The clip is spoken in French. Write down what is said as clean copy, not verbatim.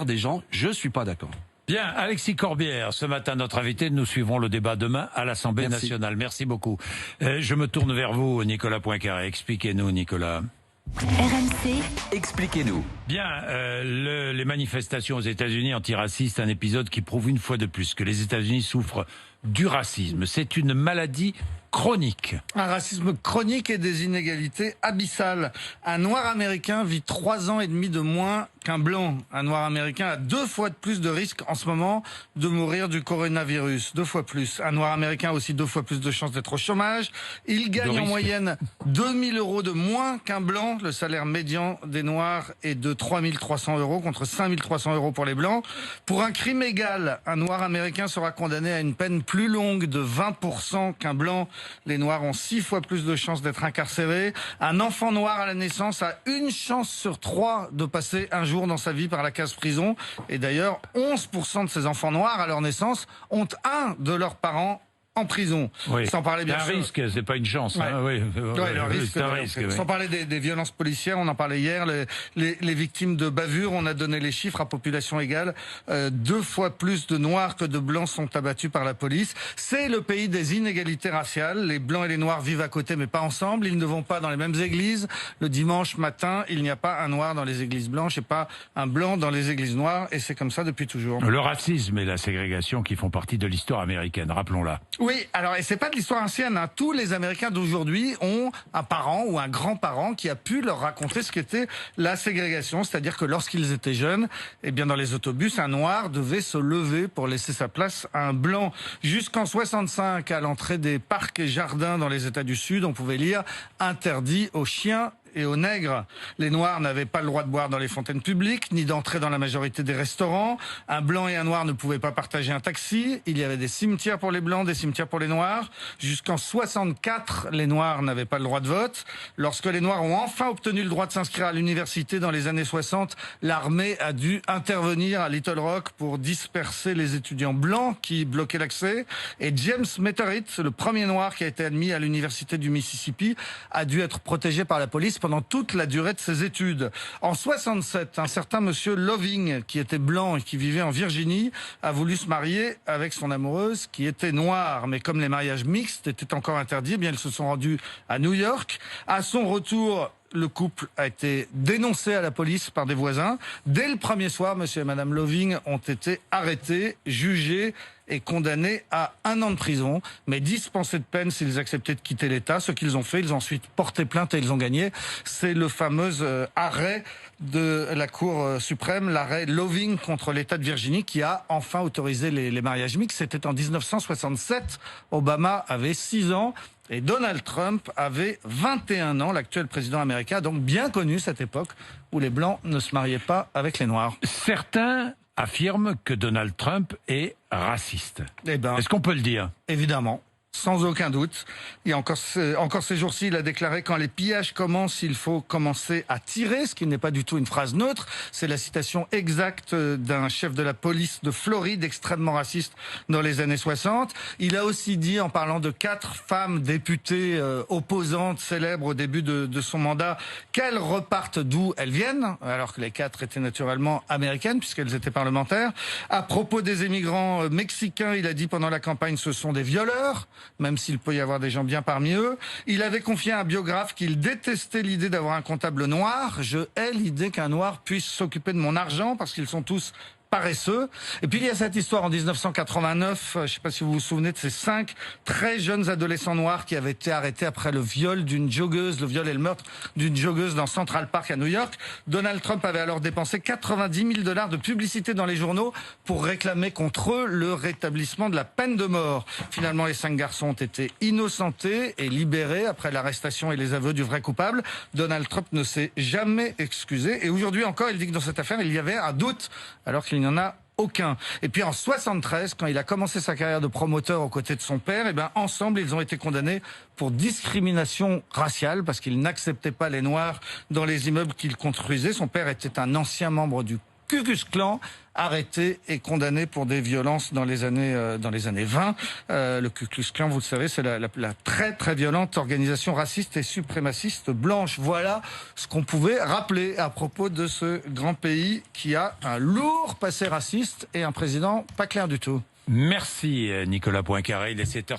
salaire des gens. Je suis pas d'accord. Bien, Alexis Corbière, ce matin notre invité, nous suivrons le débat demain à l'Assemblée nationale. Merci beaucoup. Je me tourne vers vous, Nicolas Poincaré. Expliquez-nous, Nicolas. RMC, expliquez-nous. Bien, les manifestations aux États-Unis antiracistes, un épisode qui prouve une fois de plus que les États-Unis souffrent du racisme. C'est une maladie chronique. Un racisme chronique et des inégalités abyssales. Un noir américain vit 3 ans et demi de moins qu'un blanc. Un noir américain a 2 fois de plus de risques en ce moment de mourir du coronavirus. 2 fois plus. Un noir américain a aussi 2 fois plus de chances d'être au chômage. Il gagne en moyenne 2000 € de moins qu'un blanc. Le salaire médian des noirs est de 3300 € contre 5300 € pour les blancs. Pour un crime égal, un noir américain sera condamné à une peine plus longue de 20% qu'un blanc. Les noirs ont 6 fois plus de chances d'être incarcérés. Un enfant noir à la naissance a 1 chance sur 3 de passer un jour dans sa vie par la case prison. Et d'ailleurs, 11% de ces enfants noirs à leur naissance ont un de leurs parents en prison. Oui. Sans parler bien sûr. C'est un risque, c'est pas une chance. Ouais. Hein, oui. Ouais, le risque, c'est un risque. Oui. Sans parler des violences policières, on en parlait hier, les victimes de bavures, on a donné les chiffres à population égale. 2 fois plus de noirs que de blancs sont abattus par la police. C'est le pays des inégalités raciales. Les blancs et les noirs vivent à côté mais pas ensemble. Ils ne vont pas dans les mêmes églises. Le dimanche matin, il n'y a pas un noir dans les églises blanches et pas un blanc dans les églises noires. Et c'est comme ça depuis toujours. Le racisme et la ségrégation qui font partie de l'histoire américaine, rappelons-la. Oui, alors et c'est pas de l'histoire ancienne. Hein. Tous les Américains d'aujourd'hui ont un parent ou un grand-parent qui a pu leur raconter ce qu'était la ségrégation, c'est-à-dire que lorsqu'ils étaient jeunes, eh bien dans les autobus, un noir devait se lever pour laisser sa place à un blanc. Jusqu'en 65, à l'entrée des parcs et jardins dans les États du Sud, on pouvait lire interdit aux chiens et aux nègres. Les noirs n'avaient pas le droit de boire dans les fontaines publiques, ni d'entrer dans la majorité des restaurants. Un blanc et un noir ne pouvaient pas partager un taxi. Il y avait des cimetières pour les blancs, des cimetières pour les noirs. Jusqu'en 64, les noirs n'avaient pas le droit de vote. Lorsque les noirs ont enfin obtenu le droit de s'inscrire à l'université dans les années 60, l'armée a dû intervenir à Little Rock pour disperser les étudiants blancs qui bloquaient l'accès. Et James Meterit, le premier noir qui a été admis à l'université du Mississippi, a dû être protégé par la police pendant toute la durée de ses études. En 67, un certain monsieur Loving, qui était blanc et qui vivait en Virginie, a voulu se marier avec son amoureuse qui était noire. Mais comme les mariages mixtes étaient encore interdits, eh bien ils se sont rendus à New York. À son retour, le couple a été dénoncé à la police par des voisins. Dès le premier soir, monsieur et madame Loving ont été arrêtés, jugés et condamnés à 1 an de prison, mais dispensés de peine s'ils acceptaient de quitter l'État. Ce qu'ils ont fait, ils ont ensuite porté plainte et ils ont gagné. C'est le fameux arrêt de la Cour suprême, l'arrêt Loving contre l'État de Virginie, qui a enfin autorisé les mariages mixtes. C'était en 1967. Obama avait 6 ans. Et Donald Trump avait 21 ans, l'actuel président américain, donc bien connu cette époque où les Blancs ne se mariaient pas avec les Noirs. Certains affirment que Donald Trump est raciste. Eh ben, est-ce qu'on peut le dire? Évidemment. Sans aucun doute. Et encore ces jours-ci, il a déclaré: quand les pillages commencent, il faut commencer à tirer, ce qui n'est pas du tout une phrase neutre. C'est la citation exacte d'un chef de la police de Floride, extrêmement raciste dans les années 60. Il a aussi dit, en parlant de 4 femmes députées opposantes célèbres au début de son mandat, qu'elles repartent d'où elles viennent, alors que les 4 étaient naturellement américaines, puisqu'elles étaient parlementaires. À propos des émigrants mexicains, il a dit pendant la campagne: ce sont des violeurs, même s'il peut y avoir des gens bien parmi eux. Il avait confié à un biographe qu'il détestait l'idée d'avoir un comptable noir. Je hais l'idée qu'un noir puisse s'occuper de mon argent parce qu'ils sont tous paresseux. Et puis il y a cette histoire en 1989, je ne sais pas si vous vous souvenez de ces 5 très jeunes adolescents noirs qui avaient été arrêtés après le viol d'une joggeuse, le viol et le meurtre d'une joggeuse dans Central Park à New York. Donald Trump avait alors dépensé 90 000 $ de publicité dans les journaux pour réclamer contre eux le rétablissement de la peine de mort. Finalement, les 5 garçons ont été innocentés et libérés après l'arrestation et les aveux du vrai coupable. Donald Trump ne s'est jamais excusé et aujourd'hui encore, il dit que dans cette affaire, il y avait un doute alors qu'il n'y en a aucun. Et puis en 73, quand il a commencé sa carrière de promoteur aux côtés de son père, ensemble, ils ont été condamnés pour discrimination raciale parce qu'ils n'acceptaient pas les Noirs dans les immeubles qu'ils construisaient. Son père était un ancien membre du Ku Klux Klan, arrêté et condamné pour des violences dans les années 20. Le Ku Klux Klan, vous le savez, c'est la très très violente organisation raciste et suprémaciste blanche. Voilà ce qu'on pouvait rappeler à propos de ce grand pays qui a un lourd passé raciste et un président pas clair du tout. Merci Nicolas Poincaré, il est 7h.